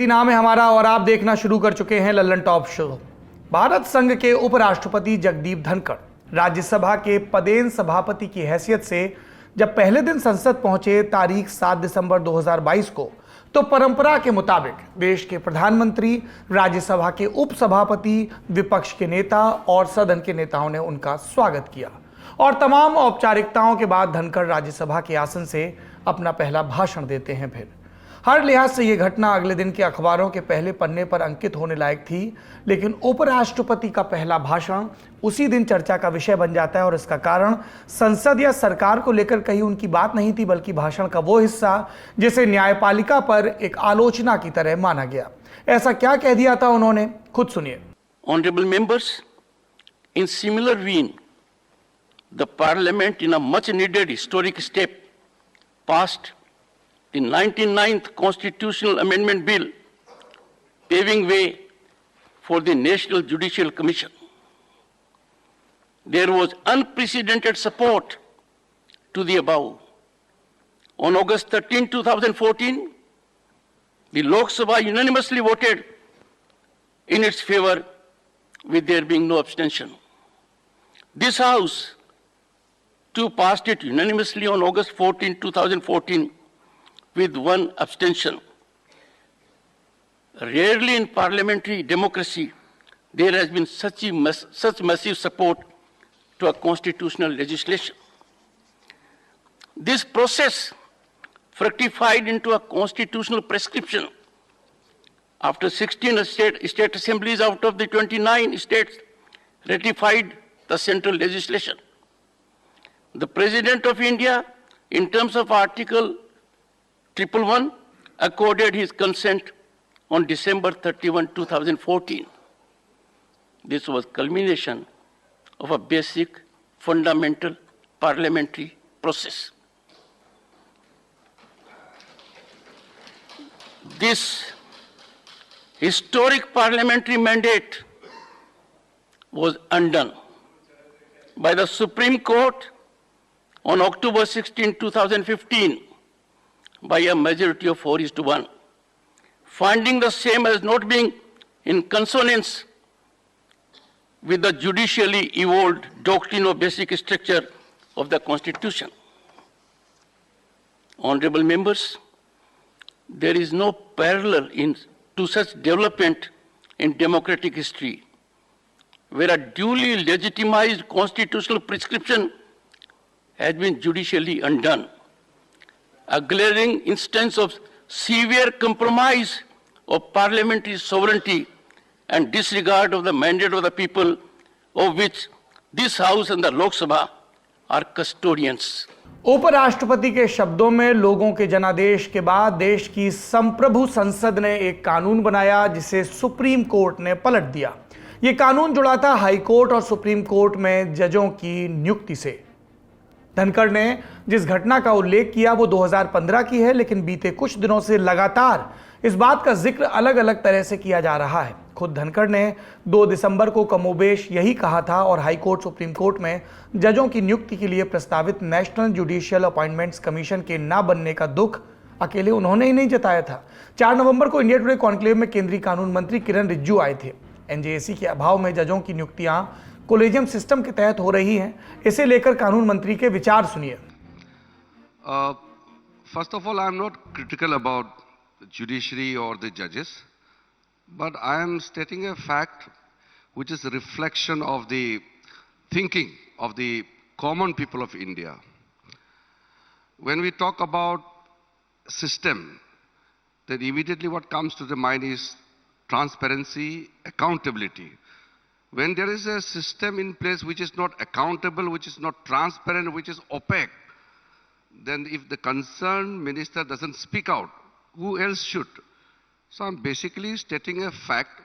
नाम है हमारा और आप देखना शुरू कर चुके हैं लल्लन टॉप शो। भारत संघ के उपराष्ट्रपति जगदीप धनखड़ राज्यसभा के पदेन सभापति की हैसियत से जब पहले दिन संसद पहुंचे तारीख 7 दिसंबर 2022 को, तो परंपरा के मुताबिक देश के प्रधानमंत्री, राज्यसभा के उपसभापति, विपक्ष के नेता और सदन के नेताओं ने उनका स्वागत किया और तमाम औपचारिकताओं के बाद धनखड़ राज्यसभा के आसन से अपना पहला भाषण देते हैं। फिर हर लिहाज से यह घटना अगले दिन के अखबारों के पहले पन्ने पर अंकित होने लायक थी, लेकिन उपराष्ट्रपति का पहला भाषण उसी दिन चर्चा का विषय बन जाता है और इसका कारण संसद या सरकार को लेकर कहीं उनकी बात नहीं थी, बल्कि भाषण का वो हिस्सा जिसे न्यायपालिका पर एक आलोचना की तरह माना गया। ऐसा क्या कह दिया था उन्होंने, खुद सुनिए। Honourable members, in similar vein the parliament in a much needed historic step passed the 99th Constitutional Amendment Bill, paving way for the National Judicial Commission. There was unprecedented support to the above. On August 13, 2014, the Lok Sabha unanimously voted in its favor, with there being no abstention. This House too passed it unanimously on August 14, 2014, with one abstention. Rarely in parliamentary democracy there has been such massive support to a constitutional legislation. This process fructified into a constitutional prescription. After 16 state assemblies out of the 29 states ratified the central legislation, the President of India, in terms of Article 111, accorded his consent on December 31, 2014. This was culmination of a basic, fundamental parliamentary process. This historic parliamentary mandate was undone by the Supreme Court on October 16, 2015, by a majority of 4:1, finding the same as not being in consonance with the judicially evolved doctrine of basic structure of the Constitution. Honorable members, there is no parallel to such development in democratic history, where a duly legitimized constitutional prescription has been judicially undone. A glaring instance of severe compromise of parliamentary sovereignty and disregard of the mandate of the people, of which this House and the Lok Sabha are custodians. उपराष्ट्रपति के शब्दों में लोगों के जनादेश के बाद देश की संप्रभु संसद ने एक कानून बनाया जिसे सुप्रीम कोर्ट ने पलट दिया। यह कानून जुड़ा था हाई कोर्ट और सुप्रीम कोर्ट में जजों की नियुक्ति से। धनखड़ ने जिस घटना का उल्लेख किया वो 2015 की है, लेकिन बीते कुछ दिनों से लगातार इस बात का जिक्र अलग अलग तरह से किया जा रहा है। खुद धनखड़ ने 2 दिसंबर को कमोबेश यही कहा था और हाई कोर्ट, सुप्रीम कोर्ट में जजों की नियुक्ति के लिए प्रस्तावित नेशनल जुडिशियल अपॉइंटमेंट्स कमीशन के ना बनने का दुख अकेले उन्होंने ही नहीं जताया था। 4 नवंबर को इंडिया टुडे कॉन्क्लेव में केंद्रीय कानून मंत्री किरण रिजिजू आए थे। एनजेएसी के अभाव में जजों की नियुक्तियां कोलेजियम सिस्टम के तहत हो रही हैं, इसे लेकर कानून मंत्री के विचार सुनिए। First of all, I am not critical about judiciary or the judges, but I am stating a fact which is a reflection of the thinking of the common people of India. When we talk about system, then immediately what comes to the mind is transparency, accountability. When there is a system in place which is not accountable, which is not transparent, which is opaque, then if the concerned minister doesn't speak out, who else should? So I'm basically stating a fact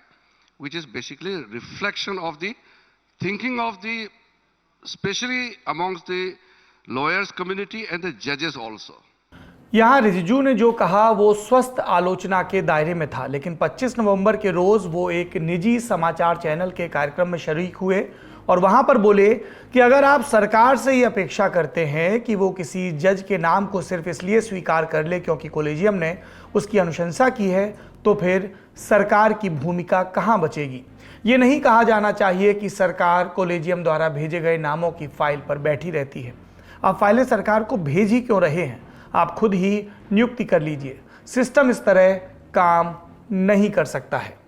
which is basically a reflection of the thinking of the, especially amongst the lawyers community and the judges also. यहां रिजिजू ने जो कहा वो स्वस्थ आलोचना के दायरे में था, लेकिन 25 नवंबर के रोज वो एक निजी समाचार चैनल के कार्यक्रम में शरीक हुए और वहां पर बोले कि अगर आप सरकार से ये अपेक्षा करते हैं कि वो किसी जज के नाम को सिर्फ इसलिए स्वीकार कर ले क्योंकि कॉलेजियम ने उसकी अनुशंसा की है, तो फिर सरकार की भूमिका कहां बचेगी। ये नहीं कहा जाना चाहिए कि सरकार कॉलेजियम द्वारा भेजे गए नामों की फाइल पर बैठी रहती है। आप फाइलें सरकार को भेज ही क्यों रहे हैं? आप खुद ही नियुक्ति कर लीजिए। सिस्टम इस तरह काम नहीं कर सकता है।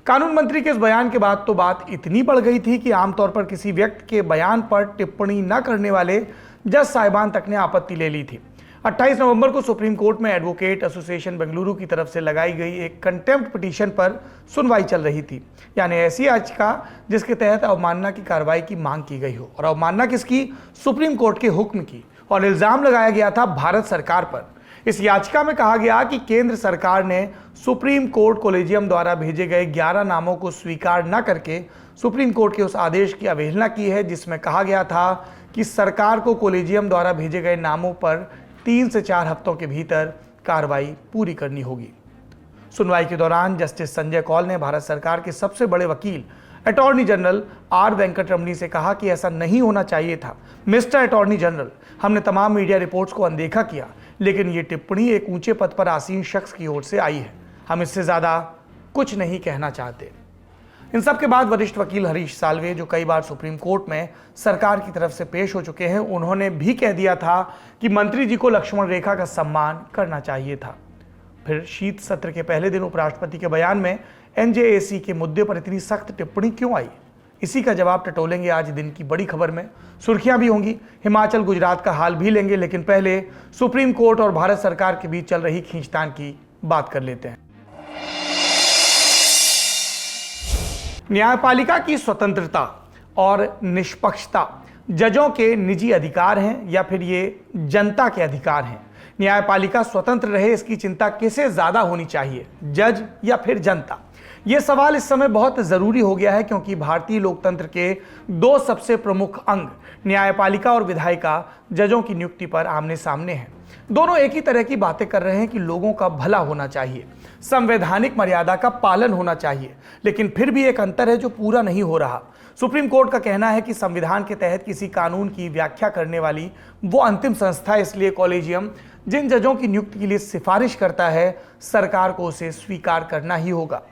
कानून मंत्री के इस बयान के बाद तो बात इतनी बढ़ गई थी कि आमतौर पर किसी व्यक्ति के बयान पर टिप्पणी न करने वाले जज साहिबान तक ने आपत्ति ले ली थी। 28 नवंबर को सुप्रीम कोर्ट में एडवोकेट एसोसिएशन बेंगलुरु की तरफ से लगाई गई एक कंटेम्प्ट पिटीशन पर सुनवाई चल रही थी, यानी ऐसी याचिका जिसके तहत अवमानना की कार्रवाई की मांग की गई हो। और अवमानना किसकी? सुप्रीम कोर्ट के हुक्म की। और इल्जाम लगाया गया था भारत सरकार पर। इस याचिका में कहा गया कि केंद्र सरकार ने सुप्रीम कोर्ट कॉलेजियम द्वारा भेजे गए 11 नामों को स्वीकार न करके सुप्रीम कोर्ट के उस आदेश की अवहेलना की है जिसमें कहा गया था कि सरकार को कॉलेजियम द्वारा भेजे गए नामों पर 3 से 4 हफ्तों के भीतर कार्रवाई पूरी करनी होगी। सुनवाई के दौरान जस्टिस संजय कौल ने भारत सरकार के सबसे बड़े वकील अटॉर्नी जनरल आर वेंकटरमणी से कहा कि ऐसा नहीं होना चाहिए था। मिस्टर अटॉर्नी जनरल, हमने तमाम मीडिया रिपोर्ट्स को अनदेखा किया, लेकिन ये टिप्पणी एक ऊंचे पद पर आसीन शख्स की ओर से आई है। हम इससे ज्यादा कुछ नहीं कहना चाहते। इन सब के बाद वरिष्ठ वकील हरीश साल्वे, जो कई बार सुप्रीम कोर्ट में सरकार की तरफ से पेश हो चुके हैं, उन्होंने भी कह दिया था कि मंत्री जी को लक्ष्मण रेखा का सम्मान करना चाहिए था। फिर शीत सत्र के पहले दिन उपराष्ट्रपति के बयान में एनजेएसी के मुद्दे पर इतनी सख्त टिप्पणी क्यों आई? इसी का जवाब टटोलेंगे आज दिन की बड़ी खबर में। सुर्खियां भी होंगी, हिमाचल गुजरात का हाल भी लेंगे, लेकिन पहले सुप्रीम कोर्ट और भारत सरकार के बीच चल रही खींचतान की बात कर लेते हैं। न्यायपालिका की स्वतंत्रता और निष्पक्षता जजों के निजी अधिकार हैं या फिर ये जनता के अधिकार हैं? न्यायपालिका स्वतंत्र रहे, इसकी चिंता किसे ज्यादा होनी चाहिए, जज या फिर जनता? यह सवाल इस समय बहुत जरूरी हो गया है क्योंकि भारतीय लोकतंत्र के 2 सबसे प्रमुख अंग न्यायपालिका और विधायिका जजों की नियुक्ति पर आमने सामने हैं। दोनों एक ही तरह की बातें कर रहे हैं कि लोगों का भला होना चाहिए, संवैधानिक मर्यादा का पालन होना चाहिए, लेकिन फिर भी एक अंतर है जो पूरा नहीं हो रहा। सुप्रीम कोर्ट का कहना है कि संविधान के तहत किसी कानून की व्याख्या करने वाली वो अंतिम संस्था है, इसलिए कॉलेजियम जिन जजों की नियुक्ति के लिए सिफारिश करता है, सरकार को उसे स्वीकार करना ही होगा।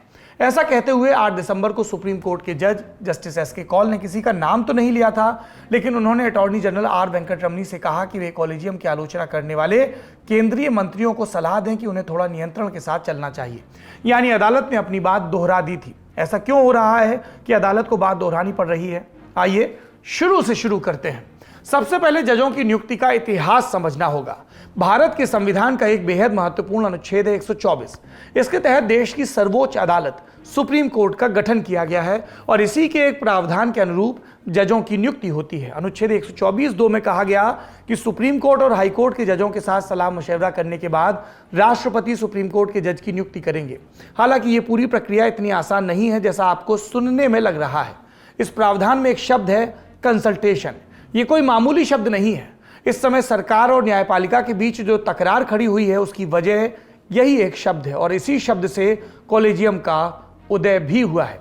ऐसा कहते हुए 8 दिसंबर को सुप्रीम कोर्ट के जज जस्टिस एसके कौल ने किसी का नाम तो नहीं लिया था, लेकिन उन्होंने अटॉर्नी जनरल आर वेंकटरमणी से कहा कि वे कॉलेजियम की आलोचना करने वाले केंद्रीय मंत्रियों को सलाह दें कि उन्हें थोड़ा नियंत्रण के साथ चलना चाहिए। यानी अदालत ने अपनी बात दोहरा दी थी। ऐसा क्यों हो रहा है कि अदालत को बात दोहरानी पड़ रही है? आइए शुरू से शुरू करते हैं। सबसे पहले जजों की नियुक्ति का इतिहास समझना होगा। भारत के संविधान का एक बेहद महत्वपूर्ण अनुच्छेद है 124। इसके तहत देश की सर्वोच्च अदालत सुप्रीम कोर्ट का गठन किया गया है और इसी के एक प्रावधान के अनुरूप जजों की नियुक्ति होती है। अनुच्छेद 124(2) में कहा गया कि सुप्रीम कोर्ट और हाई कोर्ट के जजों के साथ सलाह मशवरा करने के बाद राष्ट्रपति सुप्रीम कोर्ट के जज की नियुक्ति करेंगे। हालांकि ये पूरी प्रक्रिया इतनी आसान नहीं है जैसा आपको सुनने में लग रहा है। इस प्रावधान में एक शब्द है कंसल्टेशन। ये कोई मामूली शब्द नहीं है। इस समय सरकार और न्यायपालिका के बीच जो तकरार खड़ी हुई है उसकी वजह यही एक शब्द है और इसी शब्द से कॉलेजियम का उदय भी हुआ है।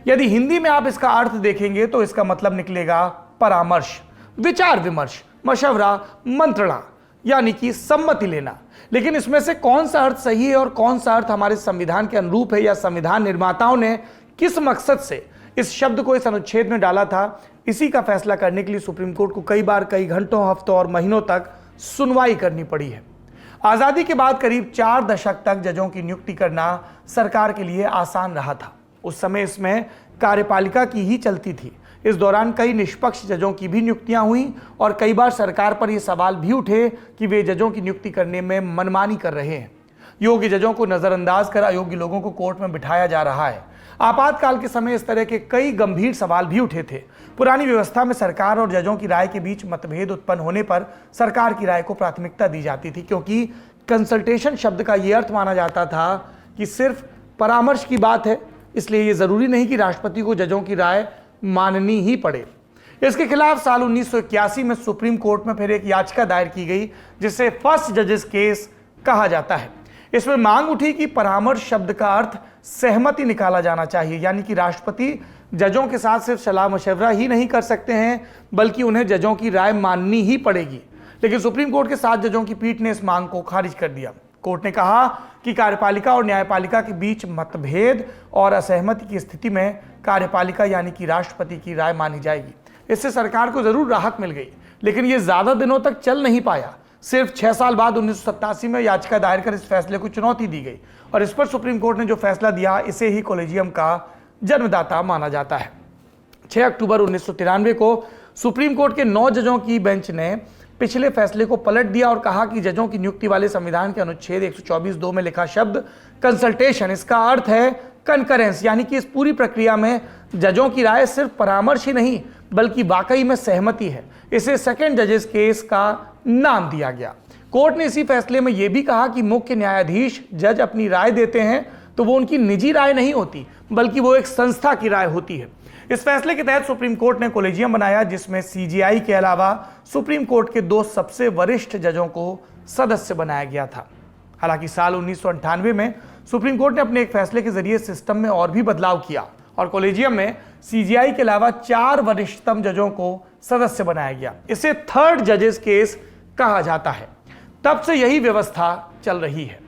यदि हिंदी में आप इसका अर्थ देखेंगे तो इसका मतलब निकलेगा परामर्श, विचार विमर्श, मशवरा, मंत्रणा, यानी कि सम्मति लेना। लेकिन इसमें से कौन सा अर्थ सही है और कौन सा अर्थ हमारे संविधान के अनुरूप है या संविधान निर्माताओं ने किस मकसद से इस शब्द को इस अनुच्छेद में डाला था, इसी का फैसला करने के लिए सुप्रीम कोर्ट को कई बार कई घंटों, हफ्तों और महीनों तक सुनवाई करनी पड़ी है। आजादी के बाद करीब 4 दशक तक जजों की नियुक्ति करना सरकार के लिए आसान रहा था। उस समय इसमें कार्यपालिका की ही चलती थी। इस दौरान कई निष्पक्ष जजों की भी नियुक्तियां हुई और कई बार सरकार पर यह सवाल भी उठे कि वे जजों की नियुक्ति करने में मनमानी कर रहे हैं। योग्य जजों को नजरअंदाज कर अयोग्य लोगों को कोर्ट में बिठाया जा रहा है। आपातकाल के समय इस तरह के कई गंभीर सवाल भी उठे थे। पुरानी व्यवस्था में सरकार और जजों की राय के बीच मतभेद उत्पन्न होने पर सरकार की राय को प्राथमिकता दी जाती थी, क्योंकि कंसल्टेशन शब्द का यह अर्थ माना जाता था कि सिर्फ परामर्श की बात है, इसलिए यह जरूरी नहीं कि राष्ट्रपति को जजों की राय माननी ही पड़े। इसके खिलाफ साल 1981 में सुप्रीम कोर्ट में फिर एक याचिका दायर की गई जिसे फर्स्ट जजेस केस कहा जाता है। इसमें मांग उठी कि परामर्श शब्द का अर्थ सहमति निकाला जाना चाहिए, यानी कि राष्ट्रपति जजों के साथ सिर्फ सलाह मशवरा ही नहीं कर सकते हैं बल्कि उन्हें जजों की राय माननी ही पड़ेगी। लेकिन सुप्रीम कोर्ट के 7 जजों की पीठ ने इस मांग को खारिज कर दिया। कोर्ट ने कहा कि कार्यपालिका और न्यायपालिका के बीच मतभेद और असहमति की स्थिति में कार्यपालिका यानी कि राष्ट्रपति की राय मानी जाएगी। इससे सरकार को जरूर राहत मिल गई, लेकिन यह ज्यादा दिनों तक चल नहीं पाया। सिर्फ 6 साल बाद 1987 में याचिका दायर कर इस फैसले को चुनौती दी गई और इस पर सुप्रीम कोर्ट ने जो फैसला दिया इसे ही कॉलेजियम का जन्मदाता माना जाता है। 6 अक्टूबर 1993 को सुप्रीम कोर्ट के 9 जजों की बेंच ने पिछले फैसले को पलट दिया और कहा कि जजों की नियुक्ति वाले संविधान के अनुच्छेद 124(2) में लिखा शब्द कंसल्टेशन, इसका अर्थ है कंकरेंस, यानी कि इस पूरी प्रक्रिया में जजों की राय सिर्फ परामर्श ही नहीं बल्कि वाकई में सहमति है। इसे सेकंड जजेस केस का नाम दिया गया। कोर्ट ने इसी फैसले में यह भी कहा कि मुख्य न्यायाधीश जज अपनी राय देते हैं तो वो उनकी निजी राय नहीं होती बल्कि वो एक संस्था की राय होती है। इस फैसले के तहत सुप्रीम कोर्ट ने कॉलेजियम बनाया जिसमें सीजेआई के अलावा सुप्रीम कोर्ट के 2 सबसे वरिष्ठ जजों को सदस्य बनाया गया था। हालांकि साल 1998 में सुप्रीम कोर्ट ने अपने एक फैसले के जरिए सिस्टम में और भी बदलाव किया और कॉलेजियम में सीजेआई के अलावा 4 वरिष्ठतम जजों को सदस्य बनाया गया। इसे थर्ड जजेस केस कहा जाता है। तब से यही व्यवस्था चल रही है।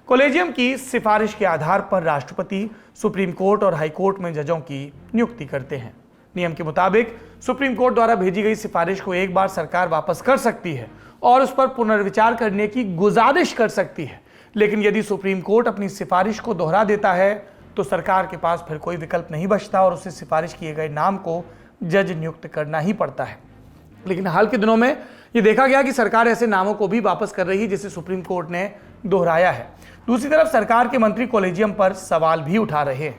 कॉलेजियम की सिफारिश के आधार पर राष्ट्रपति सुप्रीम कोर्ट और हाई कोर्ट में जजों की नियुक्ति करते हैं। नियम के मुताबिक सुप्रीम कोर्ट द्वारा भेजी गई सिफारिश को एक बार सरकार वापस कर सकती है और उस पर पुनर्विचार करने की गुजारिश कर सकती है, लेकिन यदि सुप्रीम कोर्ट अपनी सिफारिश को दोहरा देता है तो सरकार के पास फिर कोई विकल्प नहीं बचता और उसे सिफारिश किए गए नाम को जज नियुक्त करना ही पड़ता है। लेकिन हाल के दिनों में यह देखा गया कि सरकार ऐसे नामों को भी वापस कर रही है जिसे सुप्रीम कोर्ट ने दोहराया है। दूसरी तरफ सरकार के मंत्री कॉलेजियम पर सवाल भी उठा रहे हैं।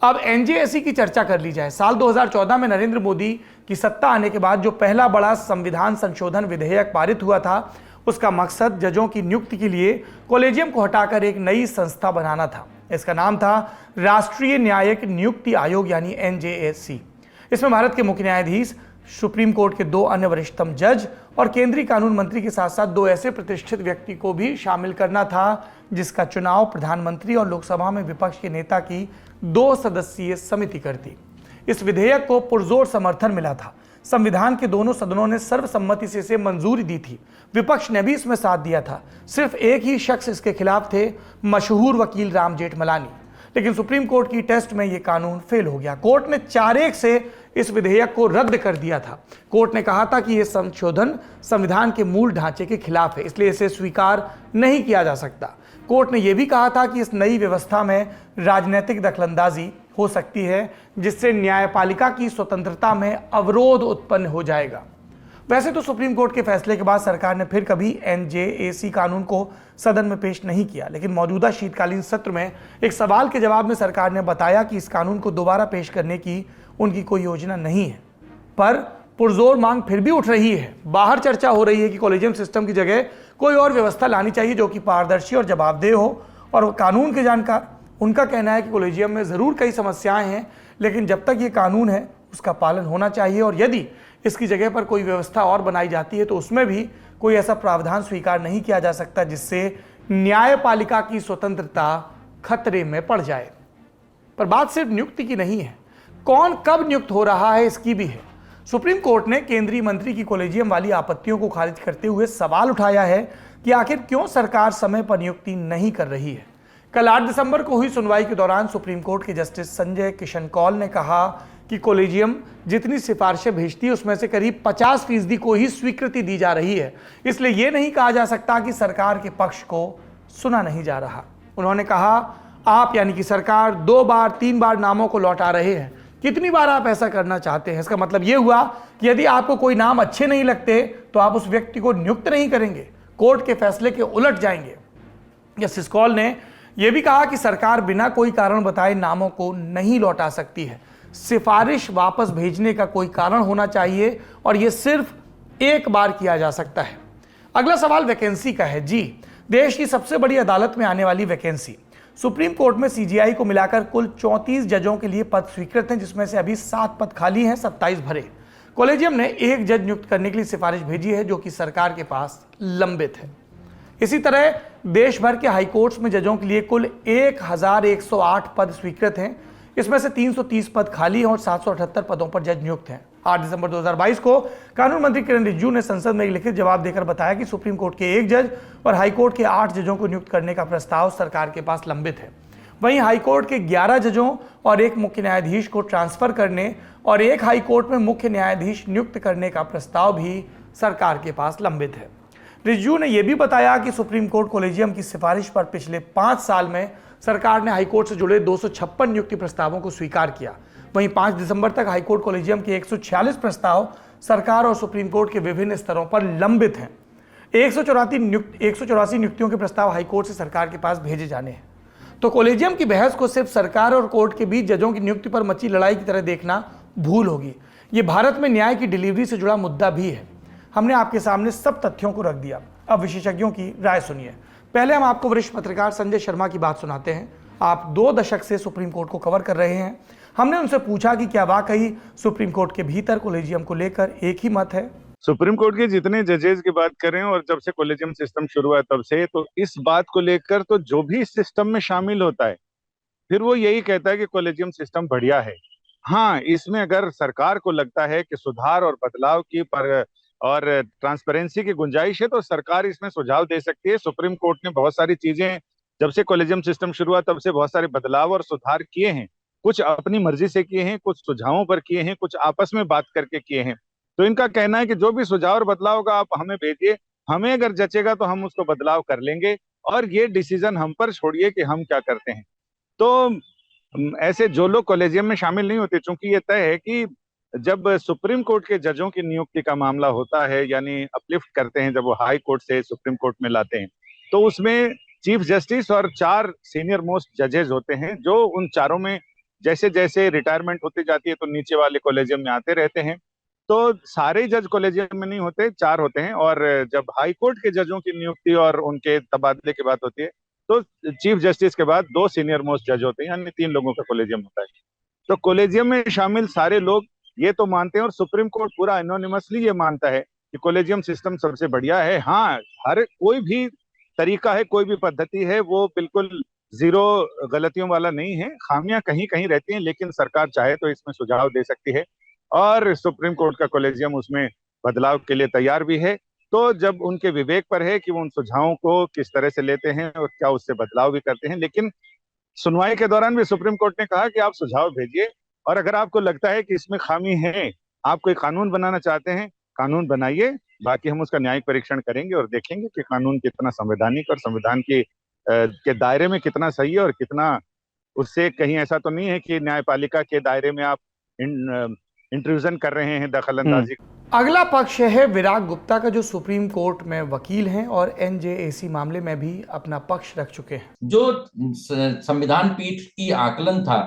अब एनजेएसी की चर्चा कर ली जाए। साल 2014 में नरेंद्र मोदी की सत्ता आने के बाद जो पहला बड़ा संविधान संशोधन विधेयक पारित हुआ था उसका मकसद जजों की नियुक्ति के लिए कॉलेजियम को हटाकर एक नई संस्था बनाना था। इसका नाम था राष्ट्रीय न्यायिक नियुक्ति आयोग यानी एनजेएसी। इसमें भारत के मुख्य न्यायाधीश, सुप्रीम कोर्ट के 2 अन्य वरिष्ठतम जज और केंद्रीय कानून मंत्री के साथ साथ 2 ऐसे प्रतिष्ठित व्यक्ति को भी शामिल करना था जिसका चुनाव प्रधानमंत्री और लोकसभा में विपक्ष के नेता की 2 सदस्यीय समिति करती। इस विधेयक को पुरजोर समर्थन मिला था। संविधान के दोनों सदनों ने सर्वसम्मति से इसे मंजूरी दी थी। विपक्ष ने भी इसमें साथ दिया था। सिर्फ एक ही शख्स इसके खिलाफ थे, मशहूर वकील राम जेठमलानी। लेकिन सुप्रीम कोर्ट की टेस्ट में यह कानून फेल हो गया। कोर्ट ने 4-1 से इस विधेयक को रद्द कर दिया था। कोर्ट ने कहा था कि यह संशोधन संविधान के मूल ढांचे के खिलाफ है, इसलिए इसे स्वीकार नहीं किया जा सकता। कोर्ट ने यह भी कहा था कि इस नई व्यवस्था में राजनीतिक दखलंदाजी हो सकती है जिससे न्यायपालिका की स्वतंत्रता में अवरोध उत्पन्न हो जाएगा। वैसे तो सुप्रीम कोर्ट के फैसले के बाद सरकार ने फिर कभी एनजेएसी कानून को सदन में पेश नहीं किया, लेकिन मौजूदा शीतकालीन सत्र में एक सवाल के जवाब में सरकार ने बताया कि इस कानून को दोबारा पेश करने की उनकी कोई योजना नहीं है। पर पुरजोर मांग फिर भी उठ रही है। बाहर चर्चा हो रही है कि कॉलेजियम सिस्टम की जगह कोई और व्यवस्था लानी चाहिए जो कि पारदर्शी और जवाबदेह हो और कानून के जानकार। उनका कहना है कि कॉलेजियम में ज़रूर कई समस्याएं हैं, लेकिन जब तक ये कानून है उसका पालन होना चाहिए और यदि इसकी जगह पर कोई व्यवस्था और बनाई जाती है तो उसमें भी कोई ऐसा प्रावधान स्वीकार नहीं किया जा सकता जिससे न्यायपालिका की स्वतंत्रता खतरे में पड़ जाए। पर बात सिर्फ नियुक्ति की नहीं है, कौन कब नियुक्त हो रहा है इसकी भी है। सुप्रीम कोर्ट ने केंद्रीय मंत्री की कॉलेजियम वाली आपत्तियों को खारिज करते हुए सवाल उठाया है कि आखिर क्यों सरकार समय पर नियुक्ति नहीं कर रही है। कल 8 दिसंबर को हुई सुनवाई के दौरान सुप्रीम कोर्ट के जस्टिस संजय किशन कौल ने कहा कि कॉलेजियम जितनी सिफारिशें भेजती है उसमें से करीब 50% को ही स्वीकृति दी जा रही है, इसलिए यह नहीं कहा जा सकता कि सरकार के पक्ष को सुना नहीं जा रहा। उन्होंने कहा, आप यानी कि सरकार 2 बार 3 बार नामों को लौटा रहे हैं, कितनी बार आप ऐसा करना चाहते हैं? इसका मतलब यह हुआ कि यदि आपको कोई नाम अच्छे नहीं लगते तो आप उस व्यक्ति को नियुक्त नहीं करेंगे, कोर्ट के फैसले के उलट जाएंगे। जस्टिस कौल ने यह भी कहा कि सरकार बिना कोई कारण बताए नामों को नहीं लौटा सकती है। सिफारिश वापस भेजने का कोई कारण होना चाहिए और यह सिर्फ एक बार किया जा सकता है। अगला सवाल वैकेंसी का है। जी, देश की सबसे बड़ी अदालत में आने वाली वैकेंसी। सुप्रीम कोर्ट में सीजेआई को मिलाकर कुल 34 जजों के लिए पद स्वीकृत हैं, जिसमें से अभी 7 पद खाली हैं, 27 भरे। कॉलेजियम ने 1 जज नियुक्त करने के लिए सिफारिश भेजी है जो कि सरकार के पास लंबित है। इसी तरह देश भर के हाईकोर्ट्स में जजों के लिए कुल 1108 पद स्वीकृत हैं। इसमें से 330 पद खाली हैं और 778 पदों पर जज नियुक्त हैं। 8 दिसंबर 2022 को कानून मंत्री किरण रिजिजू ने संसद में एक लिखित जवाब देकर बताया कि सुप्रीम कोर्ट के 1 जज और हाईकोर्ट के 8 जजों को नियुक्त करने का प्रस्ताव सरकार के पास लंबित है। वहीं हाईकोर्ट के 11 जजों और 1 मुख्य न्यायाधीश को ट्रांसफर करने और 1 हाईकोर्ट में मुख्य न्यायाधीश नियुक्त करने का प्रस्ताव भी सरकार के पास लंबित है। रिजिजू ने यह भी बताया कि सुप्रीम कोर्ट कोलेजियम की सिफारिश पर पिछले 5 साल में सरकार ने हाईकोर्ट से जुड़े 256 नियुक्ति प्रस्तावों को स्वीकार किया। वहीं 5 दिसंबर तक हाईकोर्ट कोलेजियम के 146 प्रस्ताव सरकार और सुप्रीम कोर्ट के विभिन्न स्तरों पर लंबित हैं। 184 नियुक्तियों के प्रस्ताव हाईकोर्ट से सरकार के पास भेजे जाने हैं। तो कोलेजियम की बहस को सिर्फ सरकार और कोर्ट के बीच जजों की नियुक्ति पर मची लड़ाई की तरह देखना भूल होगी। ये भारत में न्याय की डिलीवरी से जुड़ा मुद्दा भी है। हमने आपके सामने सब तथ्यों को रख दिया। अब विशेषज्ञों की राय सुनिए। पहले हम आपको वरिष्ठ पत्रकार संजय शर्मा की बात सुनाते हैं। आप 2 दशक से सुप्रीम कोर्ट को कवर कर रहे हैं। हमने उनसे पूछा कि क्या वाकई सुप्रीम कोर्ट के भीतर कोलेजियम को लेकर एक ही मत है। सुप्रीम कोर्ट के जितने जजेस की बात करें और जब से कोलेजियम सिस्टम शुरू हुआ तब से, तो इस बात को लेकर तो जो भी इस सिस्टम में शामिल होता है फिर वो यही कहता है कि कोलेजियम सिस्टम बढ़िया है। हाँ, इसमें अगर सरकार को लगता है कि सुधार और बदलाव की और ट्रांसपेरेंसी की गुंजाइश है तो सरकार इसमें सुझाव दे सकती है। सुप्रीम कोर्ट ने बहुत सारी चीजें जब से कोलेजियम सिस्टम शुरू हुआ तब से बहुत सारे बदलाव और सुधार किए हैं। कुछ अपनी मर्जी से किए हैं, कुछ सुझावों पर किए हैं, कुछ आपस में बात करके किए हैं। तो इनका कहना है कि जो भी सुझाव और बदलाव होगा आप हमें भेजिए, हमें अगर जचेगा तो हम उसको बदलाव कर लेंगे और ये डिसीजन हम पर छोड़िए कि हम क्या करते हैं। तो ऐसे जो लोग कॉलेजियम में शामिल नहीं होते, चूंकि ये तय है कि जब सुप्रीम कोर्ट के जजों की नियुक्ति का मामला होता है, यानी अपलिफ्ट करते हैं, जब वो हाई कोर्ट से सुप्रीम कोर्ट में लाते हैं, तो उसमें चीफ जस्टिस और 4 सीनियर मोस्ट जजेस होते हैं, जो उन चारों में जैसे जैसे रिटायरमेंट होती जाती है तो नीचे वाले कॉलेजियम में आते रहते हैं। तो सारे जज कॉलेजियम में नहीं होते, 4 होते हैं। और जब हाई कोर्ट के जजों की नियुक्ति और उनके तबादले की बात होती है तो चीफ जस्टिस के बाद 2 सीनियर मोस्ट जज होते हैं, यानी 3 लोगों का कॉलेजियम होता है। तो कॉलेजियम में शामिल सारे लोग ये तो मानते हैं और सुप्रीम कोर्ट पूरा एनोनिमसली ये मानता है कि कॉलेजियम सिस्टम सबसे बढ़िया है। हाँ, हर कोई भी तरीका है, कोई भी पद्धति है, वो बिल्कुल जीरो गलतियों वाला नहीं है। खामियां कहीं कहीं रहती हैं, लेकिन सरकार चाहे तो इसमें सुझाव दे सकती है और सुप्रीम कोर्ट का कॉलेजियम उसमें बदलाव के लिए तैयार भी है। तो जब उनके विवेक पर है कि वो उन सुझावों को किस तरह से लेते हैं और क्या उससे बदलाव भी करते हैं। लेकिन सुनवाई के दौरान भी सुप्रीम कोर्ट ने कहा कि आप सुझाव भेजिए और अगर आपको लगता है कि इसमें खामी है, आप कोई कानून बनाना चाहते हैं, कानून बनाइए, बाकी हम उसका न्यायिक परीक्षण करेंगे और देखेंगे कि कानून कितना संवैधानिक और संविधान के दायरे में कितना सही है और कितना उससे कहीं ऐसा तो नहीं है कि न्यायपालिका के दायरे में आप इंट्रूजन कर रहे हैं, दखल अंदाजी। अगला पक्ष है विराग गुप्ता का, जो सुप्रीम कोर्ट में वकील हैं और एनजेएसी मामले में भी अपना पक्ष रख चुके हैं। जो संविधान पीठ की आकलन था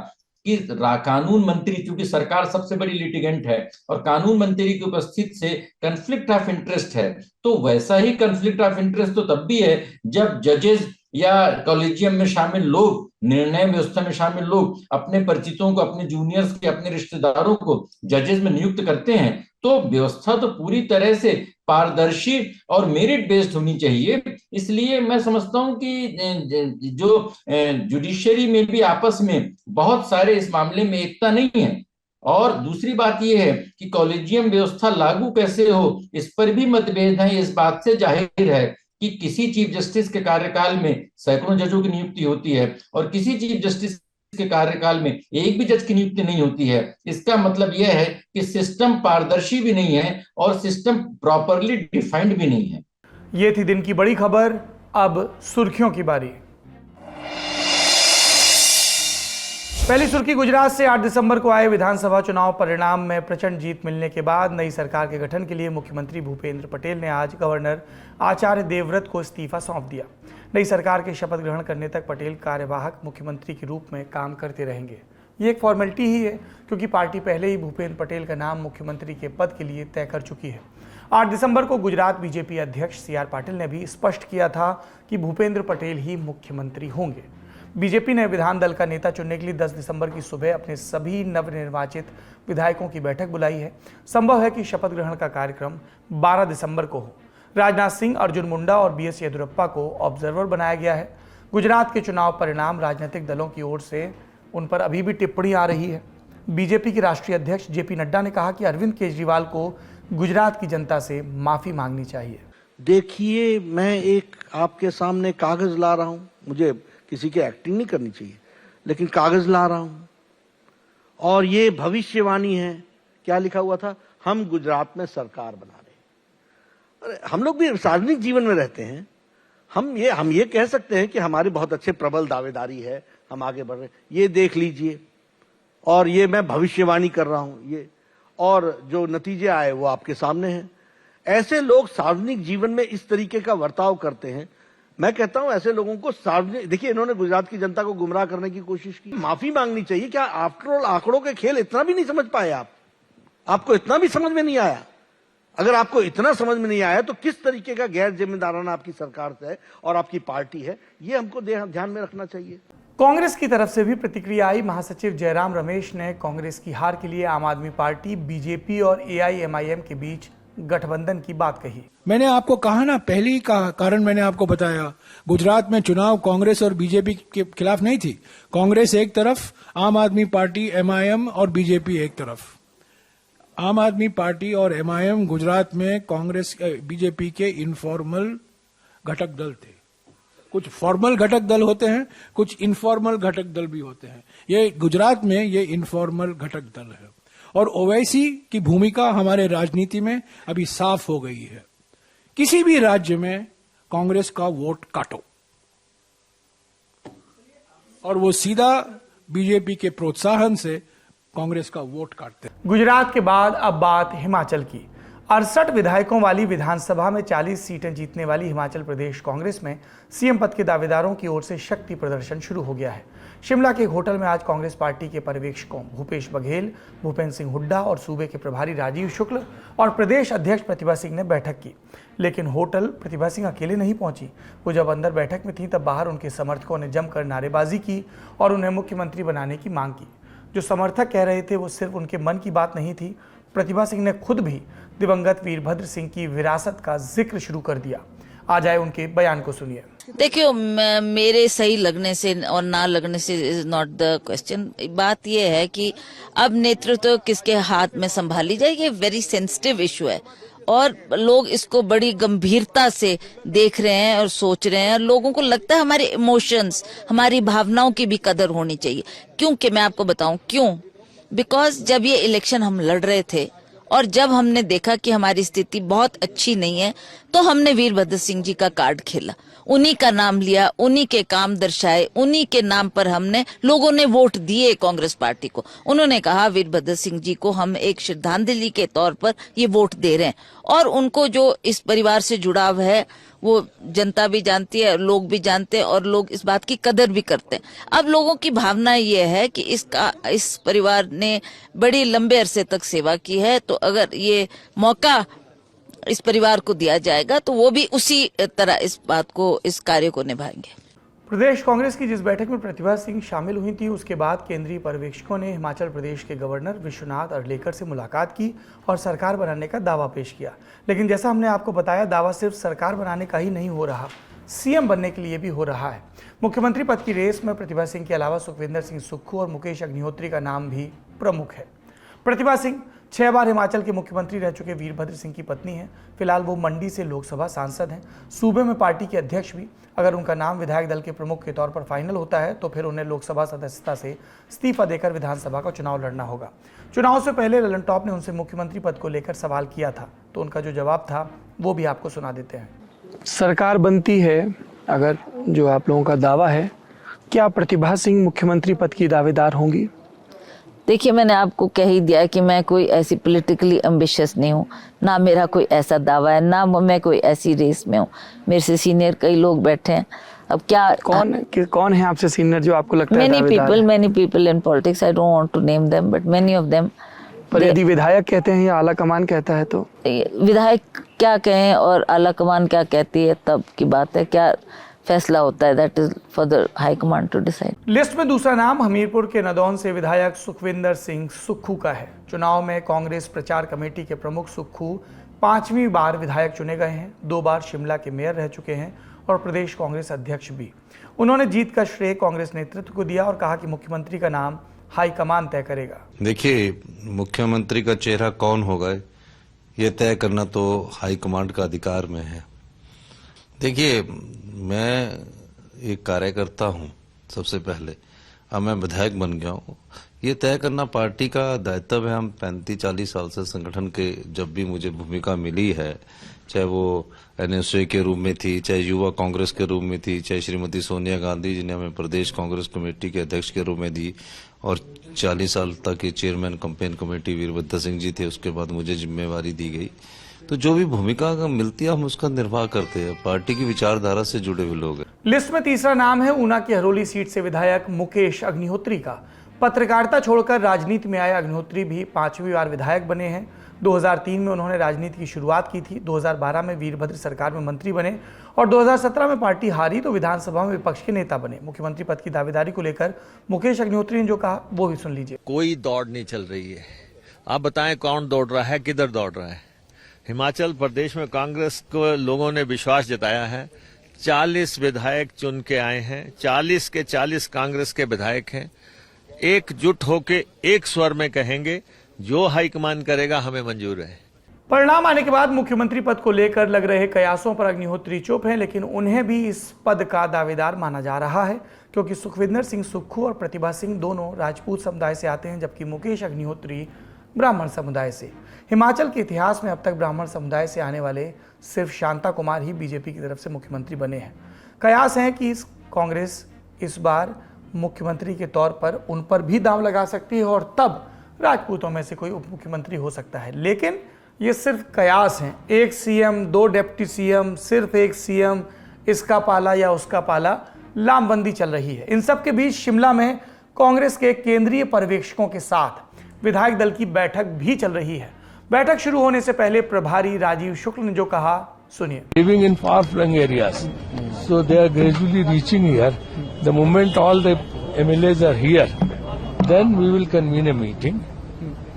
कि कानून मंत्री, क्योंकि सरकार सबसे बड़ी लिटिगेंट है और कानून मंत्री की उपस्थित से कन्फ्लिक्ट ऑफ इंटरेस्ट है, तो वैसा ही कन्फ्लिक्ट ऑफ इंटरेस्ट तो तब भी है जब जजेस या कॉलेजियम में शामिल लोग, निर्णय व्यवस्था में शामिल लोग अपने परिचितों को, अपने जूनियर्स के, अपने रिश्तेदारों को जजेस में नियुक्त करते हैं। तो व्यवस्था तो पूरी तरह से पारदर्शी और मेरिट बेस्ड होनी चाहिए। इसलिए मैं समझता हूं कि जो जुडिशरी में भी आपस में बहुत सारे इस मामले में एकता नहीं है। और दूसरी बात यह है कि कॉलेजियम व्यवस्था लागू कैसे हो, इस पर भी मतभेद है। इस बात से जाहिर है कि किसी चीफ जस्टिस के कार्यकाल में सैकड़ों जजों की नियुक्ति होती है और किसी चीफ जस्टिस के कार्यकाल में एक भी जज की नियुक्ति नहीं होती है। इसका मतलब यह है कि सिस्टम पारदर्शी भी नहीं है और सिस्टम प्रॉपरली डिफाइंड भी नहीं है। ये थी दिन की बड़ी खबर। अब सुर्खियों की बारी। पहली सुर्खी गुजरात से 8 दिसंबर को आए विधानसभा चुनाव परिणाम में प्रचंड जीत मिलने के बाद नई सरकार के गठन के लिए मुख्यमंत्री भूपेंद्र पटेल ने आज गवर्नर आचार्य देवव्रत को इस्तीफा सौंप दिया। नई सरकार के शपथ ग्रहण करने तक पटेल कार्यवाहक मुख्यमंत्री के रूप में काम करते रहेंगे। ये एक फॉर्मेलिटी ही है, क्योंकि पार्टी पहले ही भूपेंद्र पटेल का नाम मुख्यमंत्री के पद के लिए तय कर चुकी है। 8 दिसंबर को गुजरात बीजेपी अध्यक्ष CR पाटिल ने भी स्पष्ट किया था कि भूपेंद्र पटेल ही मुख्यमंत्री होंगे। बीजेपी ने विधान दल का नेता चुनने के लिए 10 दिसंबर की सुबह अपने सभी नवनिर्वाचित विधायकों की बैठक बुलाई है। संभव है कि शपथ ग्रहण का कार्यक्रम 12 दिसंबर को हो। राजनाथ सिंह, अर्जुन मुंडा और बीएस येदियुरप्पा को ऑब्जर्वर बनाया गया है। गुजरात के चुनाव परिणाम राजनीतिक दलों की ओर से उन पर अभी भी टिप्पणी आ रही है। बीजेपी के राष्ट्रीय अध्यक्ष जेपी नड्डा ने कहा कि अरविंद केजरीवाल को गुजरात की जनता से माफी मांगनी चाहिए। देखिए, मैं एक आपके सामने कागज ला रहा हूं, मुझे किसी की एक्टिंग नहीं करनी चाहिए, लेकिन कागज ला रहा हूं और ये भविष्यवाणी है। क्या लिखा हुआ था? हम गुजरात में सरकार बना रहे हैं। अरे हम लोग भी सार्वजनिक जीवन में रहते हैं, हम ये कह सकते हैं कि हमारे बहुत अच्छे प्रबल दावेदारी है, हम आगे बढ़ रहे हैं, ये देख लीजिए। और ये मैं भविष्यवाणी कर रहा हूं, ये और जो नतीजे आए वो आपके सामने हैं। ऐसे लोग सार्वजनिक जीवन में इस तरीके का बर्ताव करते हैं। मैं कहता हूं ऐसे लोगों को सार्वजनिक, देखिए इन्होंने गुजरात की जनता को गुमराह करने की कोशिश की, माफी मांगनी चाहिए। क्या आफ्टर ऑल आंकड़ों के खेल इतना भी नहीं समझ पाए आप? आपको इतना भी समझ में नहीं आया? अगर आपको इतना समझ में नहीं आया तो किस तरीके का गैर जिम्मेदाराना आपकी सरकार से है और आपकी पार्टी है, ये हमको ध्यान में रखना चाहिए। कांग्रेस की तरफ से भी प्रतिक्रिया आई। महासचिव जयराम रमेश ने कांग्रेस की हार के लिए आम आदमी पार्टी, बीजेपी और एआईएमआईएम के बीच गठबंधन की बात कही। मैंने आपको कहा ना, पहली का कारण मैंने आपको बताया, गुजरात में चुनाव कांग्रेस और बीजेपी के खिलाफ नहीं थी। कांग्रेस एक तरफ, आम आदमी पार्टी, एमआईएम और बीजेपी एक तरफ। आम आदमी पार्टी और एमआईएम गुजरात में कांग्रेस बीजेपी के इनफॉर्मल घटक दल थे। कुछ फॉर्मल घटक दल होते हैं, कुछ इनफॉर्मल घटक दल भी होते हैं। ये गुजरात में ये इनफॉर्मल घटक दल है और ओवैसी की भूमिका हमारे राजनीति में अभी साफ हो गई है। किसी भी राज्य में कांग्रेस का वोट काटो और वो सीधा बीजेपी के प्रोत्साहन से कांग्रेस का वोट काटते हैं। गुजरात के बाद अब बात हिमाचल की। 68 विधायकों वाली विधानसभा में 40 सीटें जीतने वाली हिमाचल प्रदेश कांग्रेस में सीएम पद के दावेदारों की ओर से शक्ति प्रदर्शन शुरू हो गया है। शिमला के एक होटल में आज कांग्रेस पार्टी के पर्यवेक्षकों भूपेश बघेल, भूपेंद्र सिंह हुड्डा और सूबे के प्रभारी राजीव शुक्ल और प्रदेश अध्यक्ष प्रतिभा सिंह ने बैठक की। लेकिन होटल प्रतिभा सिंह अकेले नहीं पहुंची। वो जब अंदर बैठक में थी तब बाहर उनके समर्थकों ने जमकर नारेबाजी की और उन्हें मुख्यमंत्री बनाने की मांग की। जो समर्थक कह रहे थे वो सिर्फ उनके मन की बात नहीं थी। प्रतिभा सिंह ने खुद भी दिवंगत वीरभद्र सिंह की विरासत का जिक्र शुरू कर दिया। आ जाए उनके बयान को सुनिए। देखियो, मेरे सही लगने से और ना लगने से इज नॉट द क्वेश्चन। बात यह है कि अब नेतृत्व किसके हाथ में संभाली जाए, ये वेरी सेंसिटिव इशू है और लोग इसको बड़ी गंभीरता से देख रहे हैं और सोच रहे हैं। और लोगों को लगता है हमारे इमोशंस, हमारी भावनाओं की भी कदर होनी चाहिए। क्योंकि मैं आपको बताऊं क्यों। बिकॉज जब ये इलेक्शन हम लड़ रहे थे और जब हमने देखा कि हमारी स्थिति बहुत अच्छी नहीं है, तो हमने वीरभद्र सिंह जी का कार्ड खेला, उन्हीं का नाम लिया, उन्हीं के काम दर्शाए, उन्हीं के नाम पर हमने, लोगों ने वोट दिए कांग्रेस पार्टी को। उन्होंने कहा वीरभद्र सिंह जी को हम एक श्रद्धांजलि के तौर पर ये वोट दे रहे हैं। और उनको जो इस परिवार से जुड़ाव है वो जनता भी जानती है, लोग भी जानते हैं और लोग इस बात की कदर भी करते हैं। अब लोगों की भावना ये है कि इस परिवार ने बड़ी लंबे अरसे तक सेवा की है, तो अगर ये मौका इस परिवार को दिया जाएगा तो वो भी उसी तरह इस कार्य को निभाएंगे। प्रदेश कांग्रेस की जिस बैठक में प्रतिभा सिंह शामिल हुई थी उसके बाद केंद्रीय पर्यवेक्षकों ने हिमाचल प्रदेश के गवर्नर विश्वनाथ अर्लेकर से मुलाकात की और सरकार बनाने का दावा पेश किया। लेकिन जैसा हमने आपको बताया, दावा सिर्फ सरकार बनाने का ही नहीं हो रहा, सीएम बनने के लिए भी हो रहा है। मुख्यमंत्री पद की रेस में प्रतिभा सिंह के अलावा सुखविंदर सिंह सुक्खू और मुकेश अग्निहोत्री का नाम भी प्रमुख है। प्रतिभा सिंह 6 बार हिमाचल के मुख्यमंत्री रह चुके वीरभद्र सिंह की पत्नी हैं। फिलहाल वो मंडी से लोकसभा सांसद हैं, सूबे में पार्टी के अध्यक्ष भी। अगर उनका नाम विधायक दल के प्रमुख के तौर पर फाइनल होता है तो फिर उन्हें लोकसभा सदस्यता से इस्तीफा देकर विधानसभा का चुनाव लड़ना होगा। चुनाव से पहले ललन टॉप ने उनसे मुख्यमंत्री पद को लेकर सवाल किया था, तो उनका जो जवाब था वो भी आपको सुना देते हैं। सरकार बनती है अगर, जो आप लोगों का दावा है, क्या प्रतिभा सिंह मुख्यमंत्री पद की दावेदार होंगी? देखिए, मैंने आपको कह ही दिया कि मैं कोई ऐसी पॉलिटिकली एम्बिशियस नहीं हूँ, ना मेरा कोई ऐसा दावा है, ना मैं कोई ऐसी रेस में हूँ। मेरे से सीनियर कई लोग बैठे हैं। अब क्या कौन है आपसे सीनियर जो आपको लगता है दावेदार है? many people in politics, I don't want to name them, but many of them। पर यदि विधायक कहते हैं या आला कमान कहता है तो? विधायक क्या कहें और आला कमान क्या कहती है तब की बात है, क्या फैसला होता है, that is for the high command to decide. List में दूसरा नाम हमीरपुर के नदौन से विधायक सुखविंदर सिंह सुक्खू का है। चुनाव में कांग्रेस प्रचार कमेटी के प्रमुख सुक्खू 5वीं बार विधायक चुने गए हैं। 2 बार शिमला के मेयर रह चुके हैं और प्रदेश कांग्रेस अध्यक्ष भी। उन्होंने जीत का श्रेय कांग्रेस नेतृत्व को दिया और कहा कि मुख्यमंत्री का नाम हाईकमान तय करेगा। देखिए, मुख्यमंत्री का चेहरा कौन होगा ये तय करना तो हाईकमांड का अधिकार में है। देखिए, मैं एक कार्यकर्ता हूं सबसे पहले, अब मैं विधायक बन गया हूं। ये तय करना पार्टी का दायित्व है। हम 35-40 साल से संगठन के जब भी मुझे भूमिका मिली है, चाहे वो एनएसए के रूप में थी, चाहे युवा कांग्रेस के रूप में थी, चाहे श्रीमती सोनिया गांधी जी ने हमें प्रदेश कांग्रेस कमेटी के अध्यक्ष के रूप में दी और 40 साल तक ये chairman campaign committee Virbhadra Singh ji थे, उसके बाद मुझे जिम्मेवारी दी गई। तो जो भी भूमिका मिलती है हम उसका निर्वाह करते हैं। पार्टी की विचारधारा से जुड़े हुए लोग हैं। लिस्ट में तीसरा नाम है ऊना की हरोली सीट से विधायक मुकेश अग्निहोत्री का। पत्रकारिता छोड़कर राजनीति में आए अग्निहोत्री भी 5वीं बार विधायक बने हैं। 2003 में उन्होंने राजनीति की शुरुआत की थी। 2012 में वीरभद्र सरकार में मंत्री बने और 2017 में पार्टी हारी तो विधानसभा में विपक्ष के नेता बने। मुख्यमंत्री पद की दावेदारी को लेकर मुकेश अग्निहोत्री ने जो कहा वो भी सुन लीजिए। कोई दौड़ नहीं चल रही है। आप बताएं कौन दौड़ रहा है, किधर दौड़ रहा है? हिमाचल प्रदेश में कांग्रेस को लोगों ने विश्वास जताया है। 40 विधायक चुन के आए हैं। 40 के 40 कांग्रेस के विधायक हैं। एकजुट होके एक स्वर में कहेंगे जो हाईकमान करेगा हमें मंजूर है। परिणाम आने के बाद मुख्यमंत्री पद को लेकर लग रहे कयासों पर अग्निहोत्री चुप हैं, लेकिन उन्हें भी इस पद का दावेदार माना जा रहा है क्योंकि सुखविंदर सिंह सुक्खू और प्रतिभा सिंह दोनों राजपूत समुदाय से आते हैं, जबकि मुकेश अग्निहोत्री ब्राह्मण समुदाय से। हिमाचल के इतिहास में अब तक ब्राह्मण समुदाय से आने वाले सिर्फ शांता कुमार ही बीजेपी की तरफ से मुख्यमंत्री बने हैं। कयास है कि कांग्रेस इस बार मुख्यमंत्री के तौर पर उन पर भी दांव लगा सकती है और तब राजपूतों में से कोई उप मुख्यमंत्री हो सकता है। लेकिन ये सिर्फ कयास हैं। 1 सीएम, 2 डिप्टी सीएम, सिर्फ 1 सीएम, इसका पाला या उसका पाला, लामबंदी चल रही है। इन सब के बीच शिमला में कांग्रेस के केंद्रीय पर्यवेक्षकों के साथ विधायक दल की बैठक भी चल रही है। बैठक शुरू होने से पहले प्रभारी राजीव शुक्ल ने जो कहा सुनिए। Living in far-flung areas, so they are gradually reaching here. The moment all the MLAs are here, then we will convene a meeting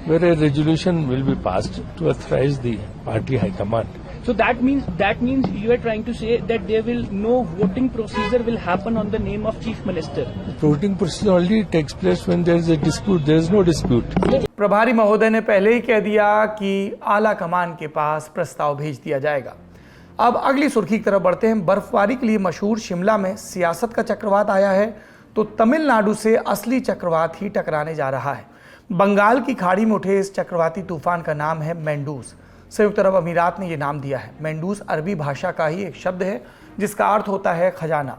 where a resolution will be passed to authorize the party high command. So that means you are trying to say that there will no voting procedure will happen on the name of chief minister. The voting procedure only takes place when there is a dispute. There is no dispute. प्रभारी महोदय ने पहले ही कह दिया कि आला कमान के पास प्रस्ताव भेज दिया जाएगा। अब अगली सुर्खी की तरफ बढ़ते हैं। बर्फबारी के लिए मशहूर शिमला में सियासत का चक्रवात आया है तो तमिलनाडु से असली चक्रवात ही टकराने जा रहा है। बंगाल की खाड़ी में उठे इस चक्रवाती तूफान का नाम है मेंडूस। संयुक्त अरब अमीरात ने यह नाम दिया है। मेंडूस अरबी भाषा का ही एक शब्द है जिसका अर्थ होता है खजाना।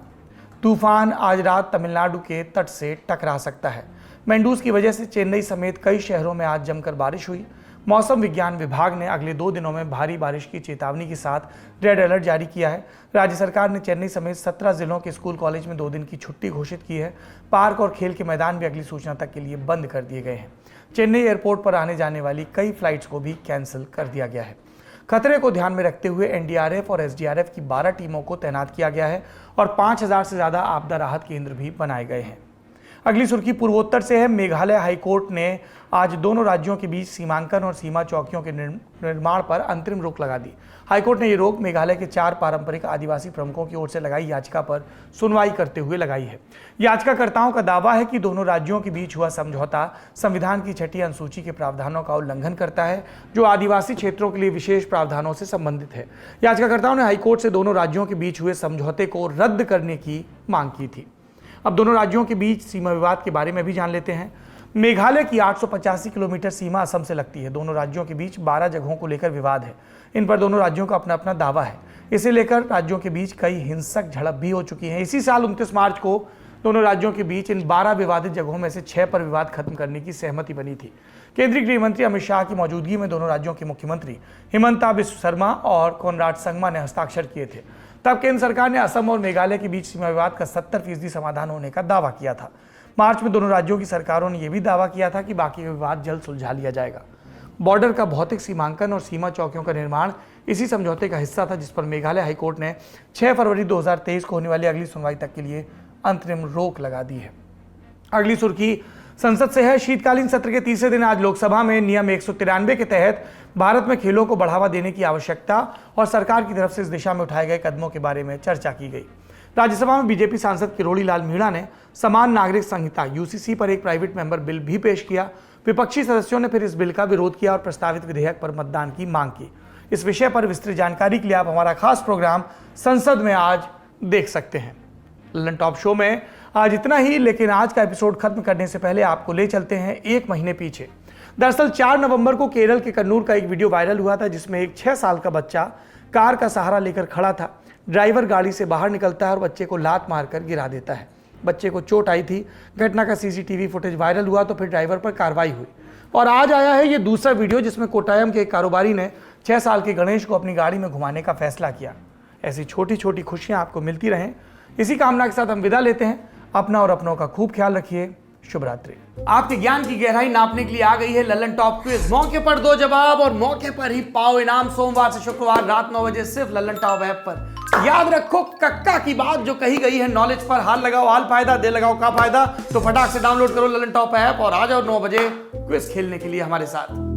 तूफान आज रात तमिलनाडु के तट से टकरा सकता है। मेंडूस की वजह से चेन्नई समेत कई शहरों में आज जमकर बारिश हुई। मौसम विज्ञान विभाग ने अगले 2 दिनों में भारी बारिश की चेतावनी के साथ रेड अलर्ट जारी किया है। राज्य सरकार ने चेन्नई समेत 17 जिलों के स्कूल कॉलेज में 2 दिन की छुट्टी घोषित की है। पार्क और खेल के मैदान भी अगली सूचना तक के लिए बंद कर दिए गए हैं। चेन्नई एयरपोर्ट पर आने जाने वाली कई फ्लाइट्स को भी कैंसिल कर दिया गया है। खतरे को ध्यान में रखते हुए एनडीआरएफ और एसडीआरएफ की 12 टीमों को तैनात किया गया है और 5000 से ज्यादा आपदा राहत केंद्र भी बनाए गए हैं। अगली सुर्खी पूर्वोत्तर से है। मेघालय हाईकोर्ट ने आज दोनों राज्यों के बीच सीमांकन और सीमा चौकियों के निर्माण पर अंतरिम रोक लगा दी। हाईकोर्ट ने ये रोक मेघालय के 4 पारंपरिक आदिवासी प्रमुखों की ओर से लगाई याचिका पर सुनवाई करते हुए लगाई है। याचिकाकर्ताओं का दावा है कि दोनों राज्यों के बीच हुआ समझौता संविधान की 6ठी अनुसूची के प्रावधानों का उल्लंघन करता है, जो आदिवासी क्षेत्रों के लिए विशेष प्रावधानों से संबंधित है। याचिकाकर्ताओं ने हाईकोर्ट से दोनों राज्यों के बीच हुए समझौते को रद्द करने की मांग की थी। अब दोनों राज्यों के बीच सीमा विवाद के बारे में भी जान लेते हैं। मेघालय की 885 किलोमीटर सीमा असम से लगती है। दोनों राज्यों के बीच 12 जगहों को लेकर विवाद है। इन पर दोनों राज्यों का अपना अपना दावा है। इसे लेकर राज्यों के बीच कई हिंसक झड़प भी हो चुकी है। इसी साल 29 मार्च को दोनों राज्यों के बीच इन 12 विवादित जगहों में से 6 पर विवाद खत्म करने की सहमति बनी थी। केंद्रीय गृह मंत्री अमित शाह की मौजूदगी में दोनों राज्यों के मुख्यमंत्री हिमंता बिस्व शर्मा और कोनराड संगमा ने हस्ताक्षर किए थे। तब केंद्र सरकार ने असम और मेघालय के बीच सीमा विवाद का 70% समाधान होने का दावा किया था। मार्च में दोनों राज्यों की सरकारों ने यह भी दावा किया था कि बाकी का विवाद जल्द सुलझा लिया जाएगा। बॉर्डर का भौतिक सीमांकन और सीमा चौकियों का निर्माण इसी समझौते का हिस्सा था, जिस पर मेघालय हाईकोर्ट ने 6 फरवरी 2023 को होने वाली अगली सुनवाई तक के लिए अंतरिम रोक लगा दी है। अगली सुर्खी संसद से है शीतकालीन सत्र के तीसरे दिन आज लोकसभा में नियम 193 के तहत भारत में खेलों को बढ़ावा देने की आवश्यकता और सरकार की तरफ से इस दिशा में उठाए गए कदमों के बारे में चर्चा की गई। राज्यसभा में बीजेपी सांसद किरोड़ी लाल मीणा ने समान नागरिक संहिता यूसीसी पर एक प्राइवेट मेंबर बिल भी पेश किया। विपक्षी सदस्यों ने फिर इस बिल का विरोध किया और प्रस्तावित विधेयक पर मतदान की मांग की। इस विषय पर विस्तृत जानकारी के लिए आप हमारा खास प्रोग्राम संसद में आज देख सकते हैं। लल्लन टॉप शो में आज इतना ही, लेकिन आज का एपिसोड खत्म करने से पहले आपको ले चलते हैं एक महीने पीछे। दरअसल 4 नवंबर को केरल के कन्नूर का एक वीडियो वायरल हुआ था जिसमें एक 6 साल का बच्चा कार का सहारा लेकर खड़ा था। ड्राइवर गाड़ी से बाहर निकलता है और बच्चे को लात मारकर गिरा देता है। बच्चे को चोट आई थी। घटना का सीसीटीवी फुटेज वायरल हुआ तो फिर ड्राइवर पर कार्रवाई हुई। और आज आया है ये दूसरा वीडियो जिसमें कोट्टायम के एक कारोबारी ने 6 साल के गणेश को अपनी गाड़ी में घुमाने का फैसला किया। ऐसी छोटी छोटी खुशियां आपको मिलती रहें, इसी कामना के साथ हम विदा लेते हैं। अपना और अपनों का खूब ख्याल रखिए। शुभ रात्रि। आपके ज्ञान की गहराई नापने के लिए आ गई है लल्लन टॉप क्विज। मौके पर दो जवाब और मौके पर ही पाओ इनाम। सोमवार से शुक्रवार रात 9 बजे सिर्फ लल्लन टॉप ऐप पर। याद रखो कक्का की बात जो कही गई है, नॉलेज पर हाल लगाओ हाल फायदा, दे लगाओ का फायदा। तो फटाक से डाउनलोड करो लल्लन टॉप ऐप और आ जाओ 9 बजे क्विज खेलने के लिए हमारे साथ।